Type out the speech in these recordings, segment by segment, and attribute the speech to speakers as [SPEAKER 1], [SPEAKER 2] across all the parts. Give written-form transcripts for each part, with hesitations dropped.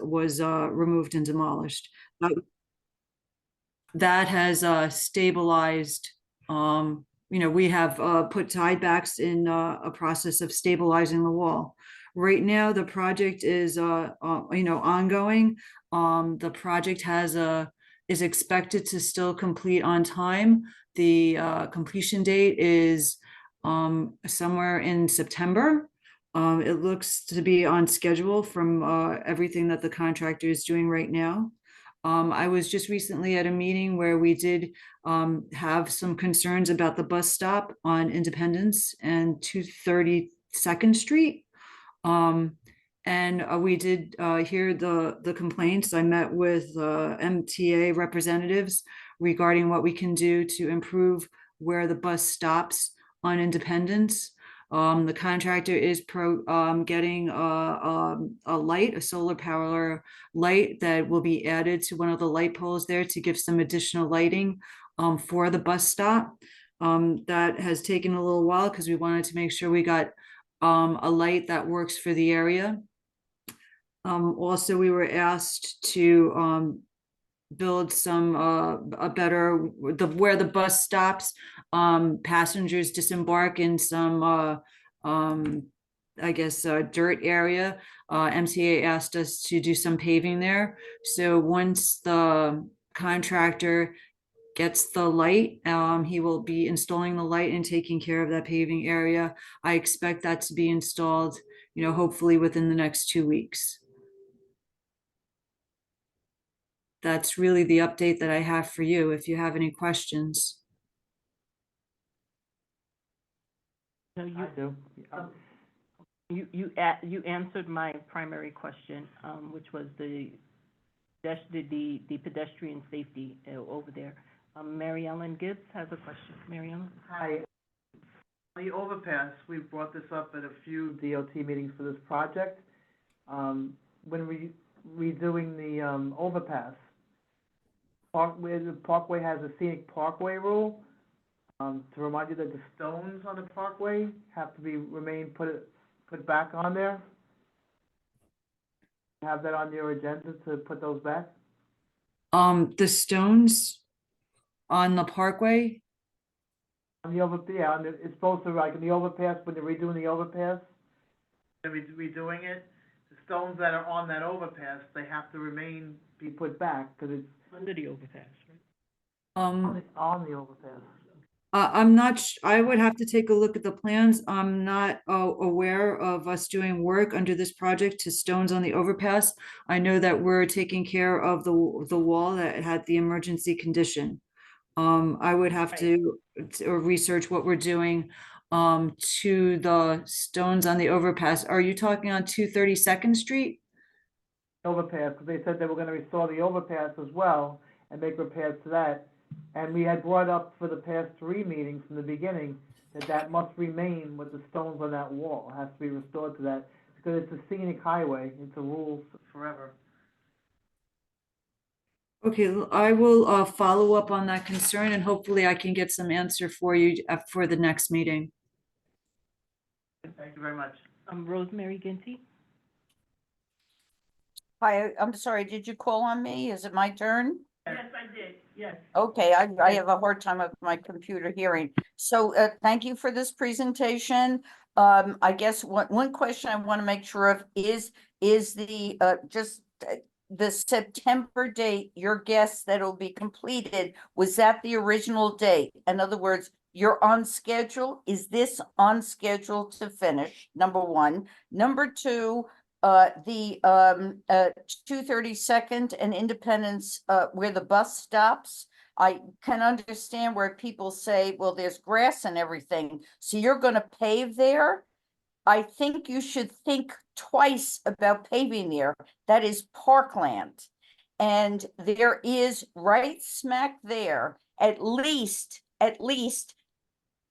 [SPEAKER 1] was removed and demolished. That has stabilized. We have put tiebacks in a process of stabilizing the wall. Right now, the project is ongoing. The project is expected to still complete on time. The completion date is somewhere in September. It looks to be on schedule from everything that the contractor is doing right now. I was just recently at a meeting where we did have some concerns about the bus stop on Independence and 232nd Street. And we did hear the complaints. I met with MTA representatives regarding what we can do to improve where the bus stops on Independence. The contractor is getting a light, a solar power light that will be added to one of the light poles there to give some additional lighting for the bus stop. That has taken a little while because we wanted to make sure we got a light that works for the area. Also, we were asked to build some a better where the bus stops. Passengers disembark in some I guess dirt area. MTA asked us to do some paving there. So once the contractor gets the light, he will be installing the light and taking care of that paving area. I expect that to be installed, hopefully within the next 2 weeks. That's really the update that I have for you. If you have any questions.
[SPEAKER 2] No,
[SPEAKER 3] I do.
[SPEAKER 2] you answered my primary question, which was the pedestrian safety over there. Mary Ellen Gibbs has a question. Mary Ellen?
[SPEAKER 3] Hi. The overpass, we brought this up at a few DOT meetings for this project. When redoing the overpass, the Parkway has a scenic parkway rule. To remind you that the stones on the parkway have to remain put back on there. Have that on your agenda to put those back?
[SPEAKER 1] The stones on the parkway?
[SPEAKER 3] On the it's supposed to, like, in the overpass, when they're redoing the overpass, they're redoing it, the stones that are on that overpass, they have to be put back, because it's
[SPEAKER 2] Under the overpass, right?
[SPEAKER 3] on the overpass.
[SPEAKER 1] I'm not, I would have to take a look at the plans. I'm not aware of us doing work under this project to stones on the overpass. I know that we're taking care of the wall that had the emergency condition. I would have to research what we're doing to the stones on the overpass. Are you talking on 232nd Street?
[SPEAKER 3] Overpass, because they said they were gonna restore the overpass as well and make repairs to that. And we had brought up for the past 3 meetings from the beginning that must remain with the stones on that wall. It has to be restored to that, because it's a scenic highway. It's a rule forever.
[SPEAKER 1] Okay, I will follow up on that concern, and hopefully I can get some answer for you for the next meeting.
[SPEAKER 3] Thank you very much.
[SPEAKER 2] Rosemary Ginty?
[SPEAKER 4] Hi, I'm sorry, did you call on me? Is it my turn?
[SPEAKER 2] Yes, I did, yes.
[SPEAKER 4] Okay, I have a hard time with my computer hearing. So thank you for this presentation. I guess one question I want to make sure of is the the September date, your guess that it'll be completed, was that the original date? In other words, you're on schedule? Is this on schedule to finish? Number one. Number two, the 232nd and Independence, where the bus stops, I can understand where people say, well, there's grass and everything, so you're going to pave there. I think you should think twice about paving there. That is parkland. And there is right smack there, at least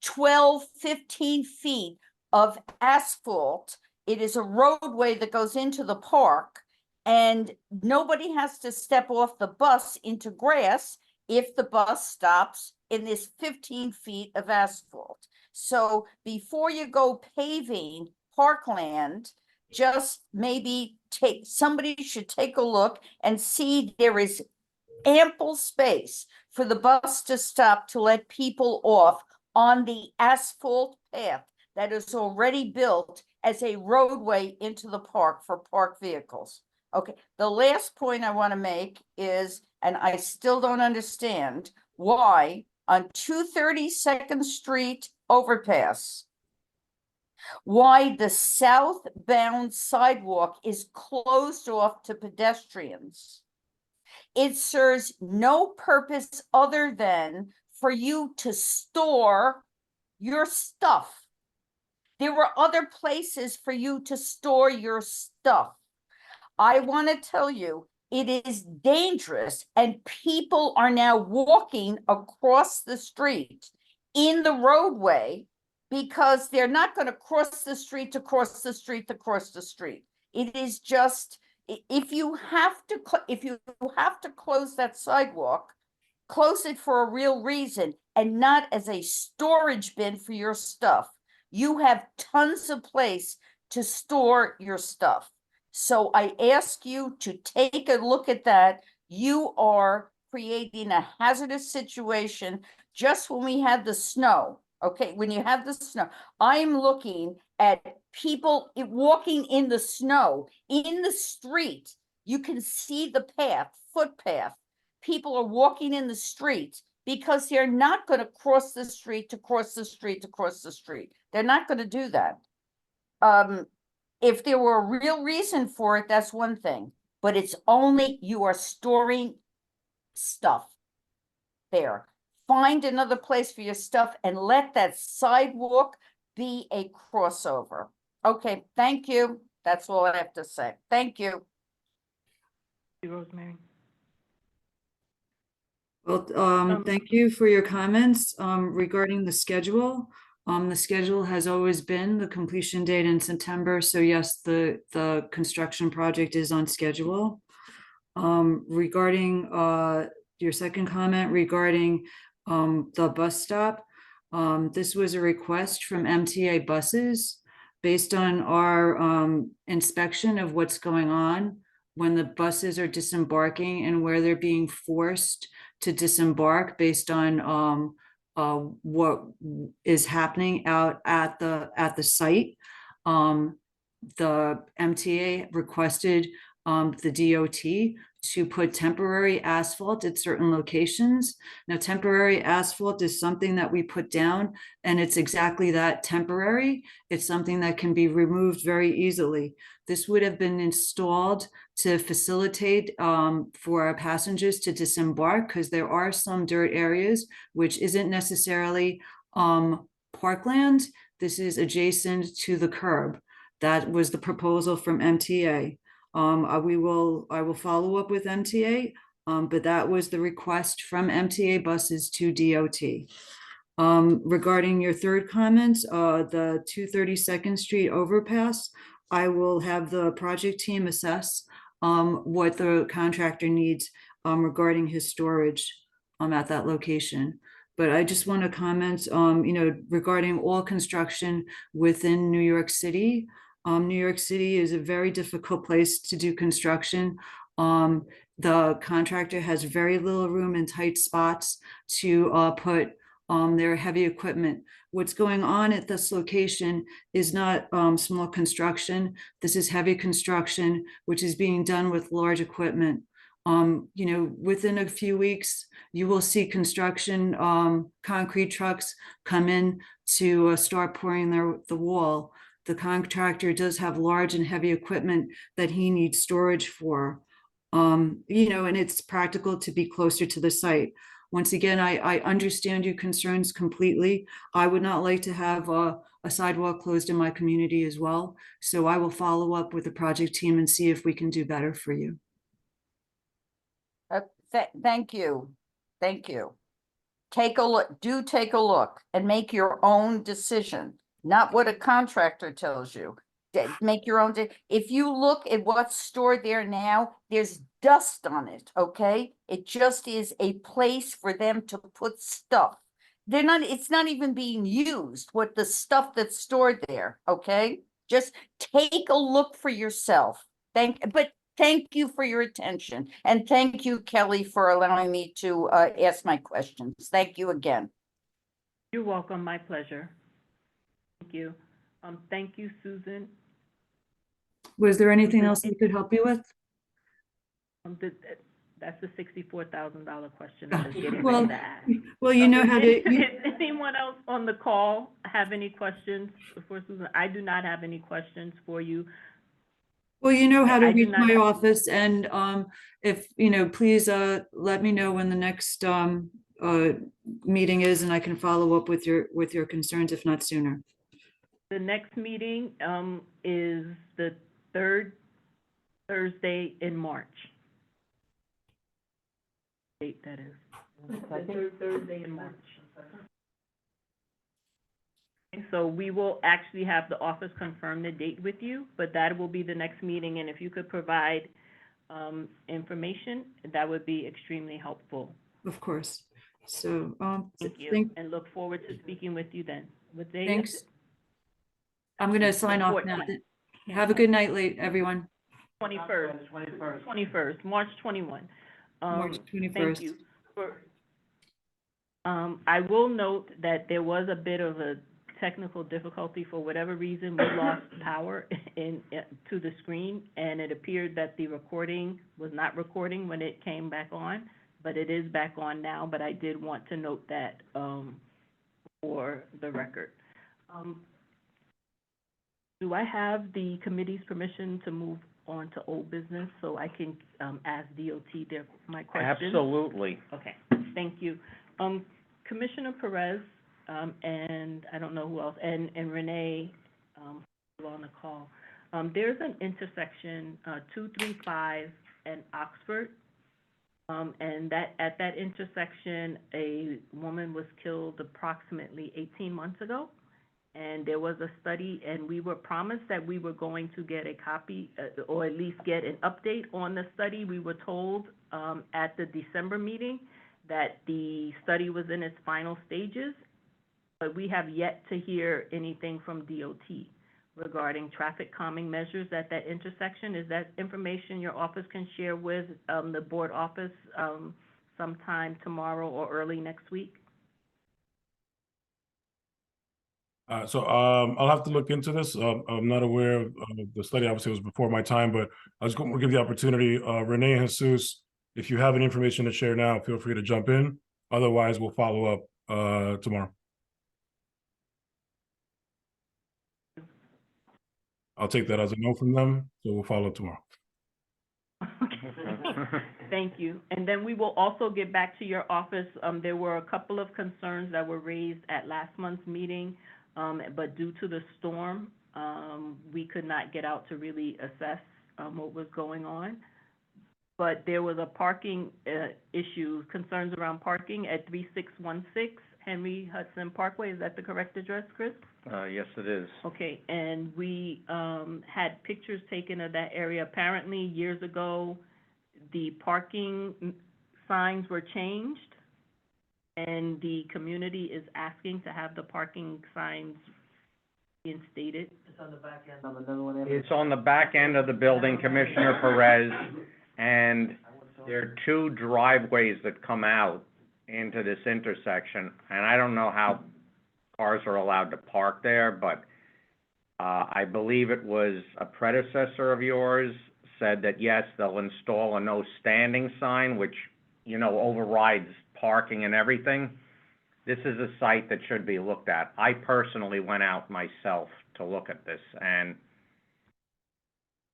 [SPEAKER 4] 12, 15 feet of asphalt. It is a roadway that goes into the park, and nobody has to step off the bus into grass if the bus stops in this 15 feet of asphalt. So before you go paving parkland, just maybe somebody should take a look and see there is ample space for the bus to stop to let people off on the asphalt path that is already built as a roadway into the park for parked vehicles. Okay, the last point I want to make is, and I still don't understand why on 232nd Street overpass, why the southbound sidewalk is closed off to pedestrians. It serves no purpose other than for you to store your stuff. There were other places for you to store your stuff. I want to tell you, it is dangerous, and people are now walking across the street in the roadway because they're not going to cross the street to cross the street to cross the street. It is just, if you have to close that sidewalk, close it for a real reason and not as a storage bin for your stuff. You have tons of place to store your stuff. So I ask you to take a look at that. You are creating a hazardous situation just when we have the snow. Okay, when you have the snow, I'm looking at people walking in the snow, in the street. You can see the path, footpath. People are walking in the street because they're not going to cross the street to cross the street to cross the street. They're not going to do that. If there were a real reason for it, that's one thing, but it's only you are storing stuff there. Find another place for your stuff and let that sidewalk be a crossover. Okay, thank you. That's all I have to say. Thank you.
[SPEAKER 2] Rosemary.
[SPEAKER 1] Well, thank you for your comments, regarding the schedule. The schedule has always been the completion date in September, so yes, the construction project is on schedule. Regarding, your second comment regarding, the bus stop, this was a request from MTA Buses based on our, inspection of what's going on when the buses are disembarking and where they're being forced to disembark based on, what is happening out at the site. The MTA requested, the DOT to put temporary asphalt at certain locations. Now, temporary asphalt is something that we put down, and it's exactly that, temporary. It's something that can be removed very easily. This would have been installed to facilitate, for our passengers to disembark, because there are some dirt areas which isn't necessarily, parkland. This is adjacent to the curb. That was the proposal from MTA. I will follow up with MTA, but that was the request from MTA Buses to DOT. Regarding your third comment, the 232nd Street overpass, I will have the project team assess, what the contractor needs, regarding his storage, at that location. But I just want to comment, regarding all construction within New York City. New York City is a very difficult place to do construction. The contractor has very little room in tight spots to, put, their heavy equipment. What's going on at this location is not, small construction. This is heavy construction, which is being done with large equipment. Within a few weeks, you will see construction, concrete trucks come in to, start pouring the wall. The contractor does have large and heavy equipment that he needs storage for. And it's practical to be closer to the site. Once again, I understand your concerns completely. I would not like to have a sidewalk closed in my community as well. So I will follow up with the project team and see if we can do better for you.
[SPEAKER 4] Thank you. Thank you. Take a look, take a look and make your own decision, not what a contractor tells you. Make your own. If you look at what's stored there now, there's dust on it, okay? It just is a place for them to put stuff. It's not even being used, what the stuff that's stored there, okay? Just take a look for yourself. Thank you for your attention, and thank you, Kelly, for allowing me to ask my questions. Thank you again.
[SPEAKER 2] You're welcome, my pleasure. Thank you. Thank you, Susan.
[SPEAKER 1] Was there anything
[SPEAKER 2] Susan,
[SPEAKER 1] else I could help you with?
[SPEAKER 2] That's the $64,000 question I was getting
[SPEAKER 1] Well,
[SPEAKER 2] ready to ask.
[SPEAKER 1] well, you know how to,
[SPEAKER 2] Does anyone else on the call have any questions for Susan? I do not have any questions for you.
[SPEAKER 1] well, you know how to
[SPEAKER 2] I do
[SPEAKER 1] reach
[SPEAKER 2] not
[SPEAKER 1] my
[SPEAKER 2] have-
[SPEAKER 1] office, and if, please let me know when the next meeting is, and I can follow up with your concerns, if not sooner.
[SPEAKER 2] The next meeting is the third Thursday in March. Date that is. The third Thursday in March. So we will actually have the office confirm the date with you, but that will be the next meeting, and if you could provide information, that would be extremely helpful.
[SPEAKER 1] Of course. So,
[SPEAKER 2] Thank you, and look forward to speaking with you then. What day is
[SPEAKER 1] thanks.
[SPEAKER 2] it?
[SPEAKER 1] I'm gonna sign off now.
[SPEAKER 2] 14th.
[SPEAKER 1] Have a good night, everyone.
[SPEAKER 2] 21st. 21st, March 21.
[SPEAKER 1] March
[SPEAKER 2] Thank
[SPEAKER 1] 21st.
[SPEAKER 2] you. I will note that there was a bit of a technical difficulty. For whatever reason, we lost power to the screen, and it appeared that the recording was not recording when it came back on, but it is back on now. But I did want to note that for the record. Do I have the committee's permission to move on to old business so I can ask DOT my questions?
[SPEAKER 5] Absolutely.
[SPEAKER 2] Okay, thank you. Commissioner Perez, and I don't know who else, and Renee, on the call. There's an intersection, 235 and Oxford, and at that intersection, a woman was killed approximately 18 months ago. And there was a study, and we were promised that we were going to get a copy, or at least get an update on the study. We were told at the December meeting that the study was in its final stages, but we have yet to hear anything from DOT regarding traffic calming measures at that intersection. Is that information your office can share with the board office sometime tomorrow or early next week?
[SPEAKER 6] I'll have to look into this. I'm not aware of the study. Obviously, it was before my time, but I was going to give the opportunity. Renee and Jesus, if you have any information to share now, feel free to jump in. Otherwise, we'll follow up tomorrow. I'll take that as a no from them, so we'll follow up tomorrow.
[SPEAKER 2] Okay. Thank you. And then we will also get back to your office. There were a couple of concerns that were raised at last month's meeting, but due to the storm, we could not get out to really assess what was going on. But there was a parking issue, concerns around parking at 3616 Henry Hudson Parkway. Is that the correct address, Chris?
[SPEAKER 5] Yes, it is.
[SPEAKER 2] Okay, and we had pictures taken of that area. Apparently, years ago, the parking signs were changed, and the community is asking to have the parking signs reinstated.
[SPEAKER 3] It's on the back end of the Netherland Avenue.
[SPEAKER 5] It's on the back end of the building, Commissioner Perez, and there are two driveways that come out into this intersection, and I don't know how cars are allowed to park there, but I believe it was a predecessor of yours said that, yes, they'll install a no standing sign, which, overrides parking and everything. This is a site that should be looked at. I personally went out myself to look at this, and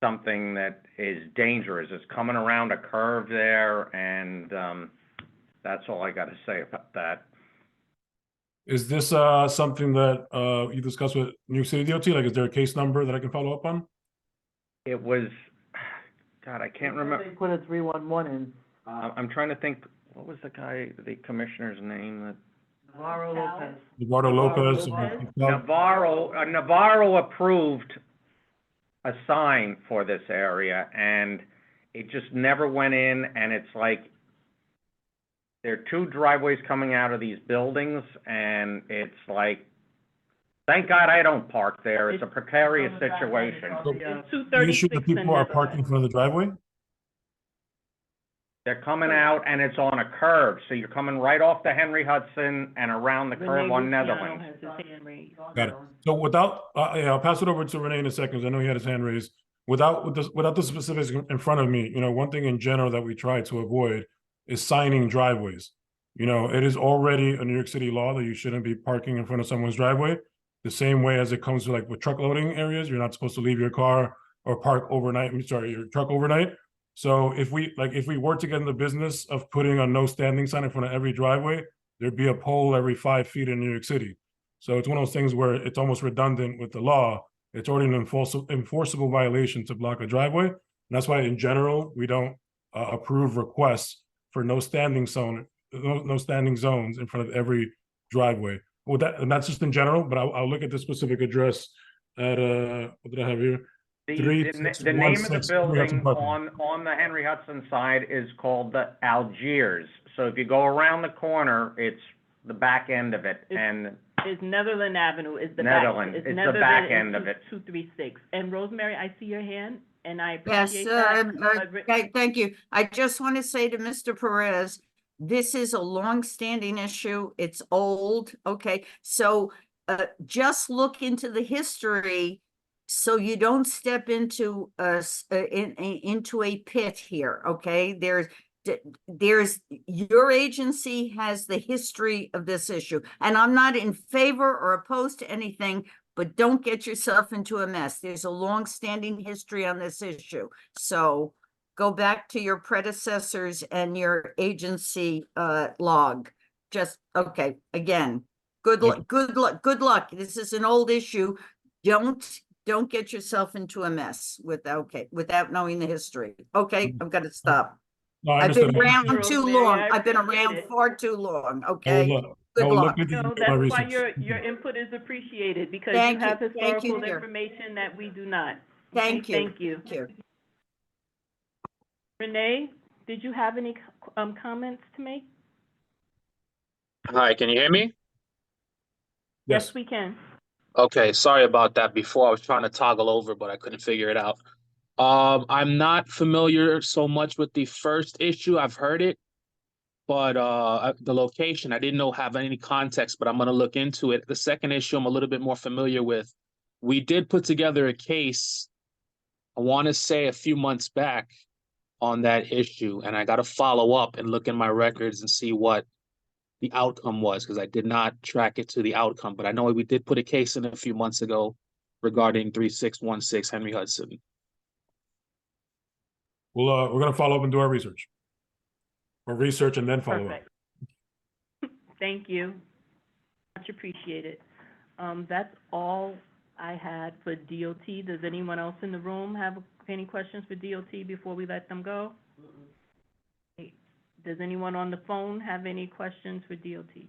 [SPEAKER 5] something that is dangerous is coming around a curve there, and that's all I got to say about that.
[SPEAKER 6] Is this something that you discussed with New York City DOT? Like, is there a case number that I can follow up on?
[SPEAKER 5] It was, God, I can't remember.
[SPEAKER 3] They put a 311 in.
[SPEAKER 5] I'm trying to think, what was the commissioner's name that?
[SPEAKER 3] Navarro Lopez.
[SPEAKER 6] Eduardo Lopez.
[SPEAKER 5] Navarro approved a sign for this area, and it just never went in, and it's like, there are two driveways coming out of these buildings, and it's like, Thank God I don't park there. It's a precarious
[SPEAKER 3] On the back end,
[SPEAKER 5] situation.
[SPEAKER 3] on the,
[SPEAKER 2] It's two
[SPEAKER 6] The issue that
[SPEAKER 2] thirty-six
[SPEAKER 6] people are parking in front of the driveway?
[SPEAKER 5] They're coming out and it's on a curve, so you're coming right off the Henry Hudson and around the curve on Netherlands.
[SPEAKER 2] Has his hand raised.
[SPEAKER 6] Got it. So without, yeah, I'll pass it over to Renee in a second, 'cause I know he had his hand raised. Without the specifics in front of me, one thing in general that we try to avoid is signing driveways. It is already a New York City law that you shouldn't be parking in front of someone's driveway. The same way as it comes to like with truck loading areas, you're not supposed to leave your car or park overnight, your truck overnight. So if we were to get in the business of putting a no standing sign in front of every driveway, there'd be a pole every 5 feet in New York City. So it's one of those things where it's almost redundant with the law. It's already an enforceable violation to block a driveway. And that's why in general, we don't approve requests for no standing zones in front of every driveway. And that's just in general, but I'll look at the specific address at, what did I have here?
[SPEAKER 5] The
[SPEAKER 6] 3616
[SPEAKER 5] name of the
[SPEAKER 6] Henry Hudson
[SPEAKER 5] building
[SPEAKER 6] Parkway.
[SPEAKER 5] on the Henry Hudson side is called the Algiers. So if you go around the corner, it's the back end of it, and
[SPEAKER 2] It's Netherland Avenue, is the
[SPEAKER 5] Netherland,
[SPEAKER 2] back.
[SPEAKER 5] it's the back end of
[SPEAKER 2] Netherland
[SPEAKER 5] it.
[SPEAKER 2] 236. And Rosemary, I see your hand, and I
[SPEAKER 4] Yes,
[SPEAKER 2] appreciate that.
[SPEAKER 4] okay, thank you. I just want to say to Mr. Perez, this is a long-standing issue. It's old, okay? So just look into the history so you don't step into into a pit here, okay? There's your agency has the history of this issue, and I'm not in favor or opposed to anything, but don't get yourself into a mess. There's a long-standing history on this issue. So go back to your predecessors and your agency log. Just, okay, again, good luck, good luck, good luck. This is an old issue. Don't get yourself into a mess without knowing the history. Okay, I'm gonna stop.
[SPEAKER 6] No, I
[SPEAKER 4] I've been
[SPEAKER 6] understand.
[SPEAKER 4] around too
[SPEAKER 2] Rosemary,
[SPEAKER 4] long.
[SPEAKER 2] I
[SPEAKER 4] I've been
[SPEAKER 2] appreciate
[SPEAKER 4] around
[SPEAKER 2] it.
[SPEAKER 4] far too long,
[SPEAKER 6] I
[SPEAKER 4] okay?
[SPEAKER 6] will
[SPEAKER 4] Good
[SPEAKER 6] look
[SPEAKER 4] luck.
[SPEAKER 6] into
[SPEAKER 2] No,
[SPEAKER 6] my
[SPEAKER 2] that's why
[SPEAKER 6] research.
[SPEAKER 2] your input is appreciated, because
[SPEAKER 4] Thank
[SPEAKER 2] you have
[SPEAKER 4] you. Thank you,
[SPEAKER 2] historical
[SPEAKER 4] dear.
[SPEAKER 2] information that we do not.
[SPEAKER 4] Thank
[SPEAKER 2] Okay,
[SPEAKER 4] you.
[SPEAKER 2] Thank you.
[SPEAKER 4] Thank you.
[SPEAKER 2] Renee, did you have any comments to make?
[SPEAKER 7] Hi, can you hear me?
[SPEAKER 6] Yes.
[SPEAKER 2] We can.
[SPEAKER 7] Okay, sorry about that before. I was trying to toggle over, but I couldn't figure it out. I'm not familiar so much with the first issue. I've heard it, but the location, I didn't have any context, but I'm gonna look into it. The second issue, I'm a little bit more familiar with. We did put together a case, I want to say a few months back on that issue, and I got to follow up and look in my records and see what the outcome was, because I did not track it to the outcome, but I know we did put a case in a few months ago regarding 3616 Henry Hudson.
[SPEAKER 6] We're gonna follow up and do our research. Or research and then follow up.
[SPEAKER 2] Perfect. Thank you. Much appreciated. That's all I had for DOT. Does anyone else in the room have any questions for DOT before we let them go? Does anyone on the phone have any questions for DOT?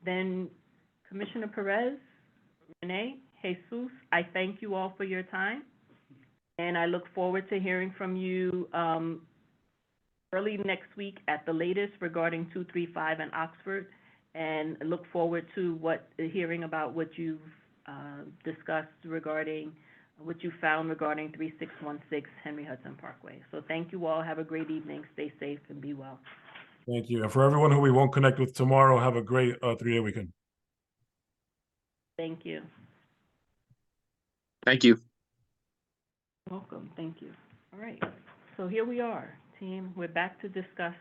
[SPEAKER 2] Then Commissioner Perez, Renee, Jesus, I thank you all for your time. And I look forward to hearing from you early next week at the latest regarding 235 and Oxford. And I look forward to hearing about what you've discussed regarding what you found regarding 3616 Henry Hudson Parkway. So thank you all. Have a great evening. Stay safe and be well.
[SPEAKER 6] Thank you. And for everyone who we won't connect with tomorrow, have a great 3-day weekend.
[SPEAKER 2] Thank you.
[SPEAKER 7] Thank you.
[SPEAKER 2] Welcome. Thank you. All right. So here we are, team. We're back to discuss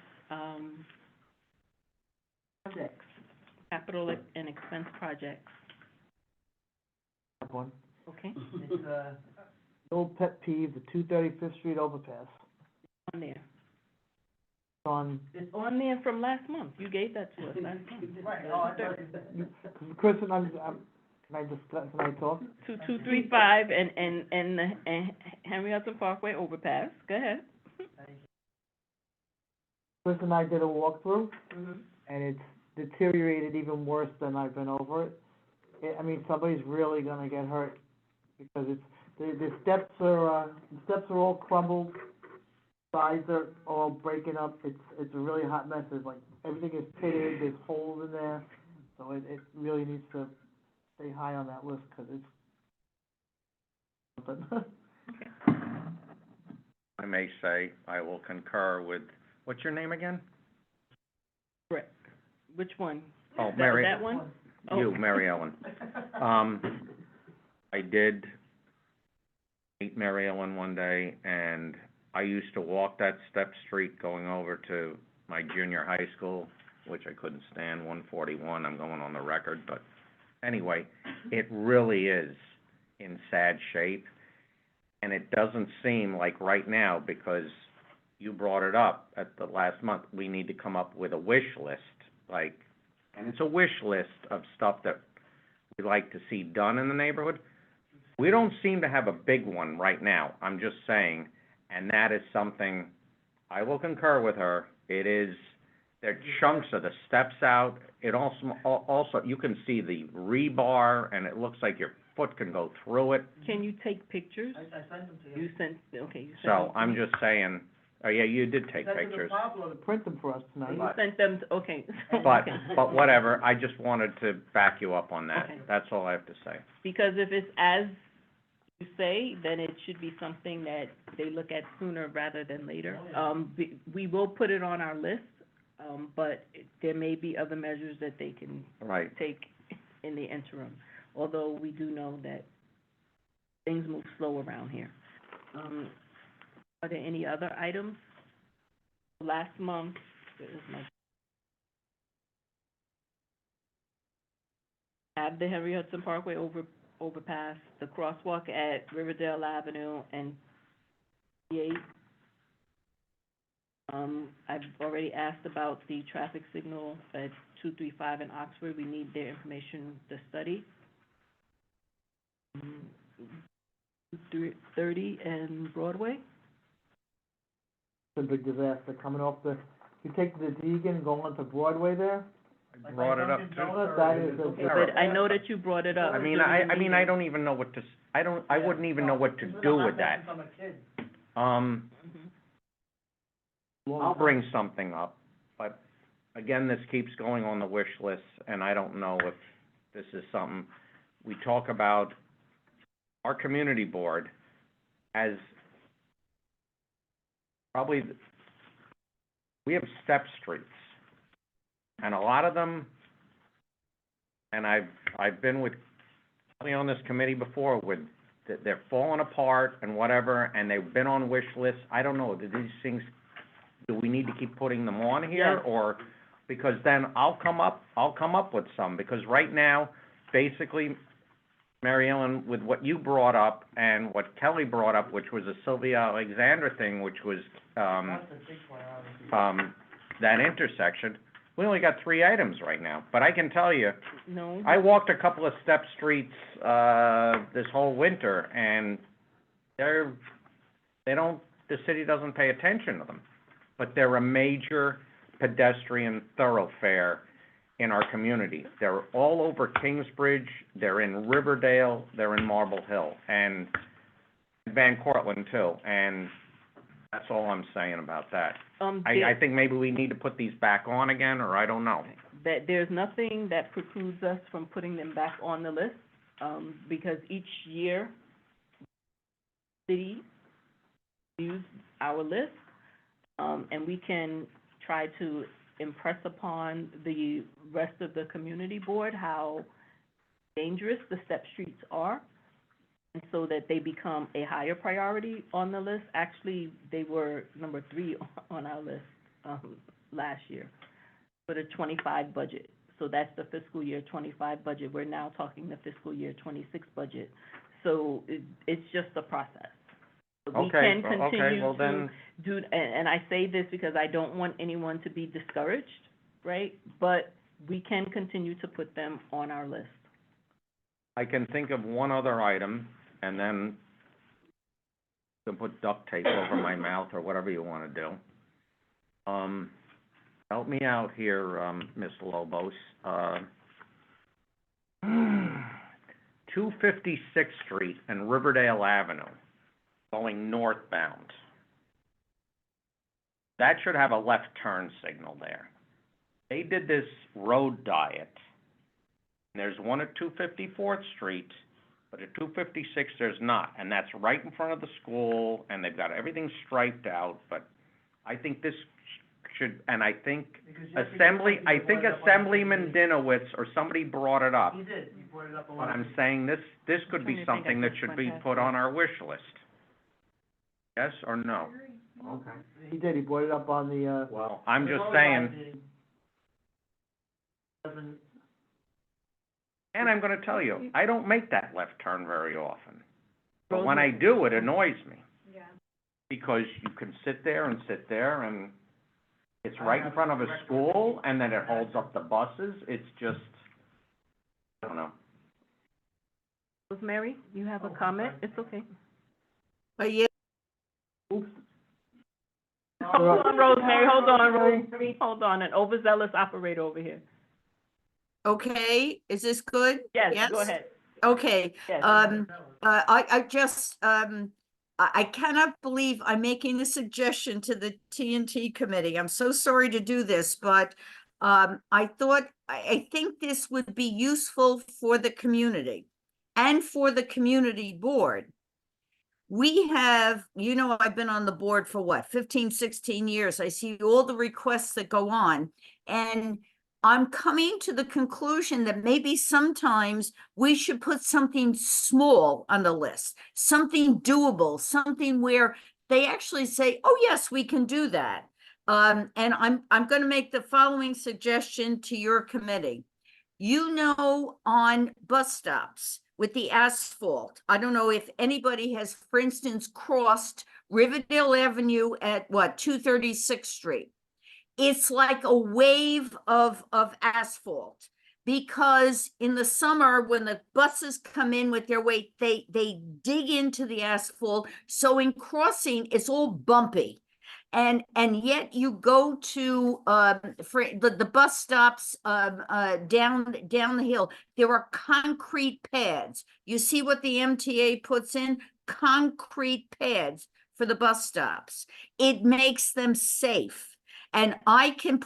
[SPEAKER 2] projects, capital and expense projects.
[SPEAKER 3] One.
[SPEAKER 2] Okay,
[SPEAKER 3] It's, old pet peeve, the 235th Street overpass.
[SPEAKER 2] on there.
[SPEAKER 3] It's on,
[SPEAKER 2] It's on there from last month. You gave that to us last month.
[SPEAKER 3] Chris and can I talk?
[SPEAKER 2] 2235 and Henry Hudson Parkway overpass. Go ahead.
[SPEAKER 3] Chris and I did a walkthrough,
[SPEAKER 2] Mhm.
[SPEAKER 3] and it's deteriorated even worse than I've been over it. I mean, somebody's really gonna get hurt, because the steps are all crumbled, sides are all breaking up, it's a really hot mess, it's like, everything is pitted, there's holes in there, So it really needs to stay high on that list, because it's something.
[SPEAKER 5] I may say, I will concur with, what's your name again?
[SPEAKER 2] Brett, which one?
[SPEAKER 5] Oh,
[SPEAKER 2] That-
[SPEAKER 5] Mary,
[SPEAKER 2] That one? Oh.
[SPEAKER 5] you, Mary Ellen. I did meet Mary Ellen one day, and I used to walk that step street going over to my junior high school, which I couldn't stand, 141, I'm going on the record, but anyway, it really is in sad shape. And it doesn't seem like right now, because you brought it up at the last month, we need to come up with a wish list, like, and it's a wish list of stuff that we'd like to see done in the neighborhood. We don't seem to have a big one right now, I'm just saying, and that is something, I will concur with her, it is, there are chunks of the steps out, it also, you can see the rebar, and it looks like your foot can go through it.
[SPEAKER 2] Can you take pictures?
[SPEAKER 3] I sent them to you.
[SPEAKER 2] You sent, okay, you sent them
[SPEAKER 5] So
[SPEAKER 2] to
[SPEAKER 5] I'm
[SPEAKER 2] me.
[SPEAKER 5] just saying, oh yeah, you did take
[SPEAKER 3] Sent them to
[SPEAKER 5] pictures,
[SPEAKER 3] Pablo to print them for us tonight.
[SPEAKER 2] You sent them, okay.
[SPEAKER 5] but,
[SPEAKER 2] Okay.
[SPEAKER 5] but whatever, I just wanted to back you up on that,
[SPEAKER 2] Okay.
[SPEAKER 5] that's all I have to say.
[SPEAKER 2] Because if it's as you say, then it should be something that they look at sooner rather than later. We will put it on our list, but there may be other measures that they can
[SPEAKER 5] Right,
[SPEAKER 2] take in the interim, although we do know that things move slow around here. Are there any other items? Last month, where is my? Have the Henry Hudson Parkway overpass, the crosswalk at Riverdale Avenue and 8. I've already asked about the traffic signal at 235 in Oxford, we need their information to study. 30 and Broadway,
[SPEAKER 3] It's a big disaster coming off you take the Deegan, go onto Broadway there.
[SPEAKER 5] I brought it up too.
[SPEAKER 3] That is a.
[SPEAKER 2] but I know that you brought it up.
[SPEAKER 5] I mean,
[SPEAKER 2] during the
[SPEAKER 5] I
[SPEAKER 2] meeting.
[SPEAKER 5] don't even know what to, I wouldn't even know what to do with that.
[SPEAKER 2] Mhm.
[SPEAKER 5] I'll bring something up, but again, this keeps going on the wish list, and I don't know if this is something, we talk about, our community board as probably, we have step streets, and a lot of them, and I've been with, on this committee before, with, they're falling apart and whatever, and they've been on wish lists, I don't know, do these things, do we need to keep putting them on here,
[SPEAKER 2] Yes.
[SPEAKER 5] or, because then I'll come up with some, because right now, basically, Mary Ellen, with what you brought up and what Kelly brought up, which was a Sylvia Alexander thing, which was, that intersection, we only got 3 items right now, but I can tell you,
[SPEAKER 2] No,
[SPEAKER 5] I walked a couple of step streets, this whole winter, and the city doesn't pay attention to them. But they're a major pedestrian thoroughfare in our community. They're all over Kingsbridge, they're in Riverdale, they're in Marble Hill, and Van Cortlandt too, and that's all I'm saying about that. I think maybe we need to put these back on again, or I don't know.
[SPEAKER 2] that there's nothing that precludes us from putting them back on the list, because each year, city views our list, and we can try to impress upon the rest of the community board how dangerous the step streets are, and so that they become a higher priority on the list. Actually, they were number 3 on our list, last year, for the 25 budget. So that's the fiscal year 25 budget. We're now talking the fiscal year 26 budget. So it's just a process. We
[SPEAKER 5] Okay,
[SPEAKER 2] can
[SPEAKER 5] well, okay,
[SPEAKER 2] continue
[SPEAKER 5] well
[SPEAKER 2] to
[SPEAKER 5] then,
[SPEAKER 2] do, and I say this because I don't want anyone to be discouraged, right? But we can continue to put them on our list.
[SPEAKER 5] I can think of one other item, and then you can put duct tape over my mouth or whatever you wanna do. Help me out here, Ms. Lobos, 256th Street and Riverdale Avenue, going northbound. That should have a left turn signal there. They did this road diet There's one at 254th Street, but at 256 there's not, and that's right in front of the school, and they've got everything striped out, but I think this should, and I think
[SPEAKER 3] Because you have to
[SPEAKER 5] Assembly,
[SPEAKER 3] remember
[SPEAKER 5] I
[SPEAKER 3] you
[SPEAKER 5] think
[SPEAKER 3] brought it up on
[SPEAKER 5] Assemblyman
[SPEAKER 3] TV.
[SPEAKER 5] Dinowitz or somebody brought it up.
[SPEAKER 3] He did, he brought it up a
[SPEAKER 5] But
[SPEAKER 3] lot.
[SPEAKER 5] I'm saying this could be
[SPEAKER 2] Trying to think
[SPEAKER 5] something
[SPEAKER 2] of
[SPEAKER 5] that
[SPEAKER 2] which
[SPEAKER 5] should
[SPEAKER 2] one
[SPEAKER 5] be
[SPEAKER 2] has
[SPEAKER 5] put
[SPEAKER 2] it.
[SPEAKER 5] on our wish list. Yes or no?
[SPEAKER 3] Okay. He did, he brought it up on the,
[SPEAKER 5] Well, I'm
[SPEAKER 3] the
[SPEAKER 5] just
[SPEAKER 3] voting
[SPEAKER 5] saying,
[SPEAKER 3] meeting. Doesn't,
[SPEAKER 5] and I'm gonna tell you, I don't make that left turn very often. But when I do, it annoys me.
[SPEAKER 2] Yeah.
[SPEAKER 5] Because you can sit there and it's right in front of a school, and then it holds up the buses, it's just, I don't know.
[SPEAKER 2] Rosemary, you have a
[SPEAKER 3] Oh,
[SPEAKER 2] comment?
[SPEAKER 3] sorry.
[SPEAKER 2] It's okay.
[SPEAKER 4] Yeah,
[SPEAKER 3] oops.
[SPEAKER 2] Hold on, Rosemary, hold on, Rosemary, hold on, an overzealous operator over here.
[SPEAKER 4] okay, is this good?
[SPEAKER 2] Yes, go ahead.
[SPEAKER 4] Okay,
[SPEAKER 2] Yes.
[SPEAKER 4] I just, I cannot believe I'm making a suggestion to the TNT committee. I'm so sorry to do this, but I thought, I think this would be useful for the community and for the community board. We have, you know, I've been on the board for what, 15, 16 years. I see all the requests that go on. And I'm coming to the conclusion that maybe sometimes we should put something small on the list, something doable, something where they actually say, oh, yes, we can do that. And I'm going to make the following suggestion to your committee. You know, on bus stops with the asphalt, I don't know if anybody has, for instance, crossed Riverdale Avenue at what, 236th Street. It's like a wave of asphalt, because in the summer, when the buses come in with their weight, they dig into the asphalt. So in crossing, it's all bumpy. And yet you go to for the bus stops down the hill, there are concrete pads. You see what the MTA puts in? Concrete pads for the bus stops. It makes them safe. And I can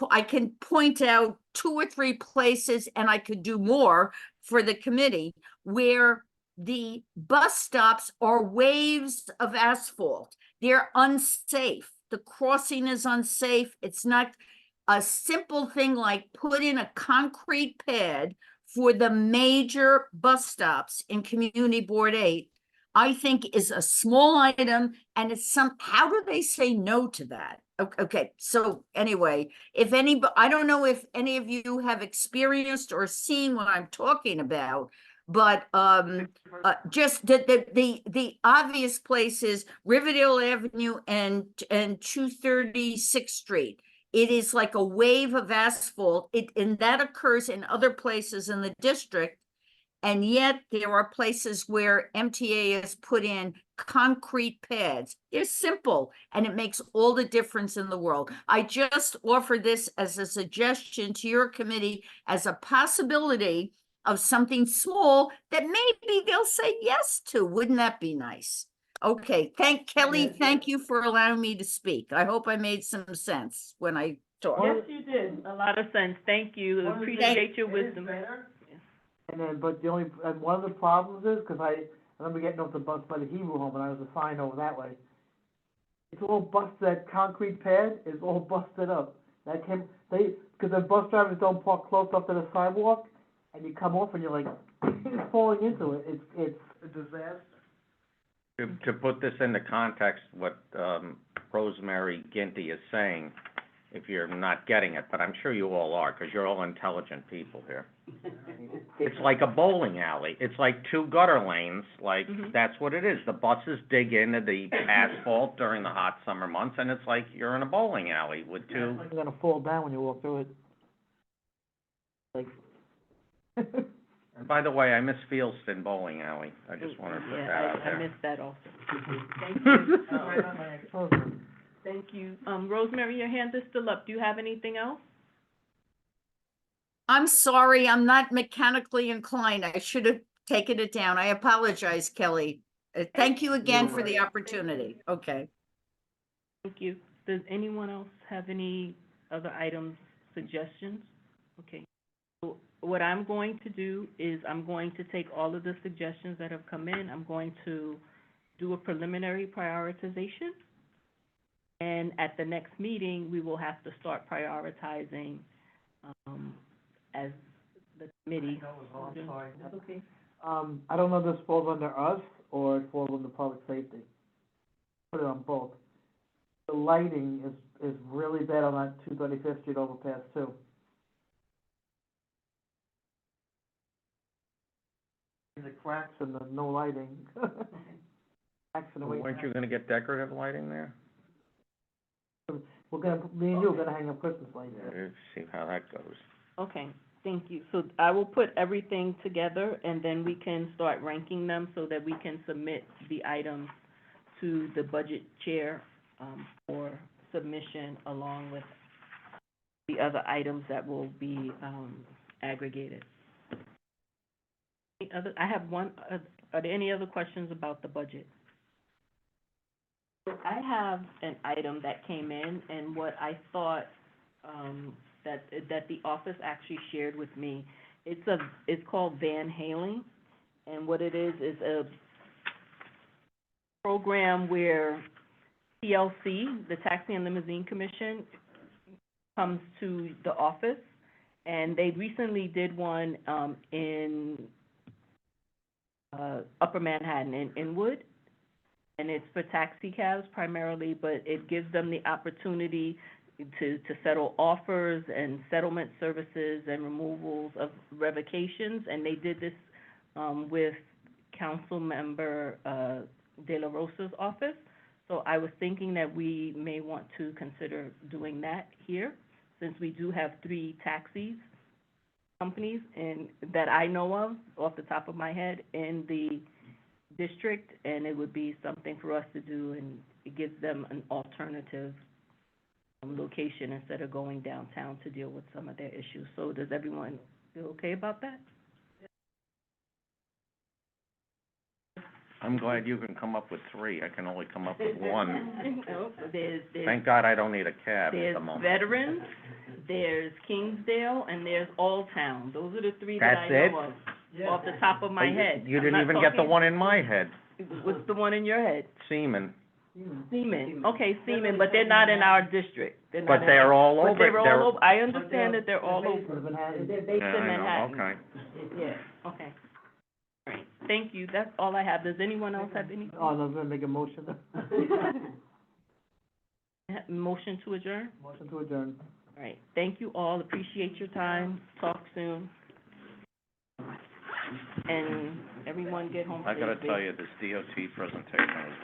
[SPEAKER 4] point out 2 or 3 places, and I could do more for the committee, where the bus stops are waves of asphalt. They're unsafe. The crossing is unsafe. It's not a simple thing like put in a concrete pad for the major bus stops in Community Board 8, I think is a small item, and it's how do they say no to that? Okay, so anyway, I don't know if any of you have experienced or seen what I'm talking about, but just the obvious places, Riverdale Avenue and 236th Street. It is like a wave of asphalt. And that occurs in other places in the district. And yet there are places where MTA has put in concrete pads. They're simple, and it makes all the difference in the world. I just offer this as a suggestion to your committee as a possibility of something small that maybe they'll say yes to. Wouldn't that be nice? Okay, Kelly, thank you for allowing me to speak. I hope I made some sense when I talked.
[SPEAKER 2] Yes, you did. A lot of sense. Thank you.
[SPEAKER 3] One of the
[SPEAKER 2] Appreciate your
[SPEAKER 3] things- it is
[SPEAKER 2] wisdom.
[SPEAKER 3] better. And then, but the only, and one of the problems is, cause I remember getting off the bus by the Hebrew Home, and I was assigned over that way. It's all busted, that concrete pad is all busted up. Cause the bus drivers don't park close up to the sidewalk, and you come off and you're like, falling into it, it's a disaster.
[SPEAKER 5] To put this into context, what, Rosemary Ginty is saying, if you're not getting it, but I'm sure you all are, because you're all intelligent people here. It's like a bowling alley. It's like 2 gutter lanes, like,
[SPEAKER 2] Mhm.
[SPEAKER 5] that's what it is. The buses dig into the asphalt during the hot summer months, and it's like you're in a bowling alley with
[SPEAKER 3] It's
[SPEAKER 5] 2,
[SPEAKER 3] like you're gonna fall down when you walk through it. Like.
[SPEAKER 5] and by the way, I miss Fieldston Bowling Alley. I just wanted to put that out
[SPEAKER 2] I
[SPEAKER 5] there.
[SPEAKER 2] missed that also. Thank you.
[SPEAKER 3] Right on my ex-husband.
[SPEAKER 2] Thank you. Rosemary, your hand is still up. Do you have anything else?
[SPEAKER 4] I'm sorry, I'm not mechanically inclined. I should have taken it down. I apologize, Kelly. Thank you again for the opportunity. Okay.
[SPEAKER 2] Thank you. Does anyone else have any other items, suggestions? Okay. So what I'm going to do is I'm going to take all of the suggestions that have come in, I'm going to do a preliminary prioritization. And at the next meeting, we will have to start prioritizing, as the committee.
[SPEAKER 3] I'm sorry.
[SPEAKER 2] That's okay.
[SPEAKER 3] I don't know if this falls under us or it falls under public safety. Put it on both. The lighting is really bad on that 235th Street overpass too. The cracks and the no lighting. Cracks in the way.
[SPEAKER 5] Weren't you gonna get decorative lighting there?
[SPEAKER 3] Me and you are gonna hang up Christmas lights there.
[SPEAKER 5] Let's see how that goes.
[SPEAKER 2] Okay, thank you. So I will put everything together, and then we can start ranking them so that we can submit the items to the budget chair, for submission, along with the other items that will be, aggregated. I have one, are there any other questions about the budget? I have an item that came in, and what I thought, that the office actually shared with me. It's called Van Halen, and what it is a program where TLC, the Taxi and Limousine Commission, comes to the office, and they recently did one, in, Upper Manhattan, in Inwood. And it's for taxi cabs primarily, but it gives them the opportunity to settle offers and settlement services and removals of revocations. And they did this, with Council Member, De La Rosa's office. So I was thinking that we may want to consider doing that here, since we do have 3 taxis companies and that I know of, off the top of my head, in the district, and it would be something for us to do, and it gives them an alternative, location instead of going downtown to deal with some of their issues. So does everyone feel okay about that?
[SPEAKER 5] I'm glad you can come up with 3. I can only come up with 1.
[SPEAKER 2] No, there's
[SPEAKER 5] Thank God I don't need a cab at
[SPEAKER 2] there's
[SPEAKER 5] the moment.
[SPEAKER 2] Veterans, there's Kingsdale, and there's Old Town. Those are the 3 that I
[SPEAKER 5] That's
[SPEAKER 2] know of, off the top of my head.
[SPEAKER 5] You
[SPEAKER 2] I'm
[SPEAKER 5] didn't
[SPEAKER 2] not
[SPEAKER 5] even get the
[SPEAKER 2] talking-
[SPEAKER 5] one in my head,
[SPEAKER 2] What's the one in your head?
[SPEAKER 5] Seaman.
[SPEAKER 2] Seaman, okay, Seaman, but they're not in our district. They're not
[SPEAKER 5] But
[SPEAKER 2] in
[SPEAKER 5] they're
[SPEAKER 2] our-
[SPEAKER 5] all
[SPEAKER 2] But
[SPEAKER 5] over,
[SPEAKER 2] they're
[SPEAKER 5] they're.
[SPEAKER 2] all over, I understand that they're all over.
[SPEAKER 3] Manhattan.
[SPEAKER 2] They're based
[SPEAKER 5] Yeah,
[SPEAKER 2] in
[SPEAKER 5] I know,
[SPEAKER 2] Manhattan.
[SPEAKER 5] okay.
[SPEAKER 2] Yeah, okay. All right, thank you, that's all I have. Does anyone else have any?
[SPEAKER 3] Oh, no, I'm gonna make a motion.
[SPEAKER 2] Motion to adjourn?
[SPEAKER 3] Motion to adjourn.
[SPEAKER 2] All right, thank you all, appreciate your time, talk soon. And everyone get home
[SPEAKER 5] I gotta
[SPEAKER 2] safely.
[SPEAKER 5] tell you, this DOT presentation was